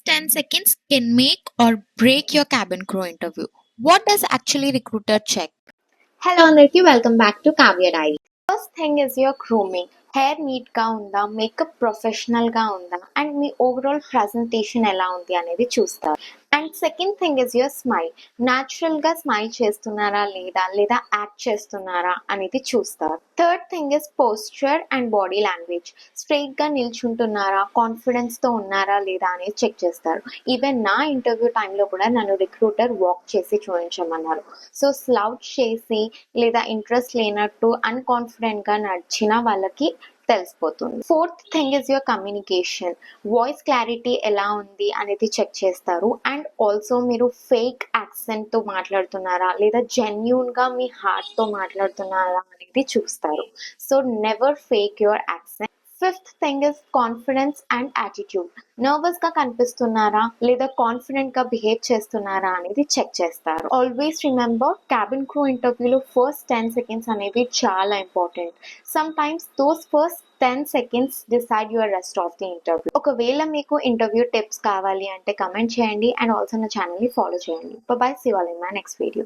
first 10 seconds can make or break your cabin crew interview. What does actually recruiter check? Hello అందరికి welcome back to Kavya diary. First thing is your grooming. Hair నీట్గా ఉందా, makeup ప్రొఫెషనల్గా ఉందా, and me overall presentation ఎలా ఉంది అనేది చూస్తారు. And second thing is your smile. న్యాచురల్గా స్మైల్ చేస్తున్నారా లేదా యాక్ట్ చేస్తున్నారా అనేది చూస్తారు. Third thing is posture and body language. స్ట్రైట్గా నిల్చుంటున్నారా, కాన్ఫిడెన్స్తో ఉన్నారా లేదా అనేది చెక్ చేస్తారు. ఈవెన్ నా ఇంటర్వ్యూ టైంలో కూడా నన్ను రిక్రూటర్ వాక్ చేసి చూపించమన్నారు. సో స్లౌట్ చేసి లేదా ఇంట్రెస్ట్ లేనట్టు అన్కాన్ఫిడెంట్గా నడిచిన వాళ్ళకి తెలిసిపోతుంది. Fourth thing is your communication. Voice clarity ఎలా ఉంది అనేది చెక్ చేస్తారు. అండ్ ఆల్సో మీరు ఫేక్ యాక్సెంట్తో మాట్లాడుతున్నారా లేదా జెన్యూన్గా మీ హార్ట్తో మాట్లాడుతున్నారా అనేది చూస్తారు. So never fake your accent. Fifth thing is confidence and attitude. నర్వస్గా కనిపిస్తున్నారా లేదా కాన్ఫిడెంట్గా బిహేవ్ చేస్తున్నారా అనేది చెక్ చేస్తారు. ఆల్వేస్ రిమెంబర్, క్యాబిన్ క్రూ ఇంటర్వ్యూలో ఫస్ట్ 10 సెకండ్స్ అనేవి చాలా important. Sometimes those first 10 seconds decide your rest of the interview. ఒకవేళ మీకు ఇంటర్వ్యూ టిప్స్ కావాలి అంటే కమెంట్ చేయండి అండ్ ఆల్సో నా ఛానల్ని ఫాలో చేయండి. Bye, see you all in my next video.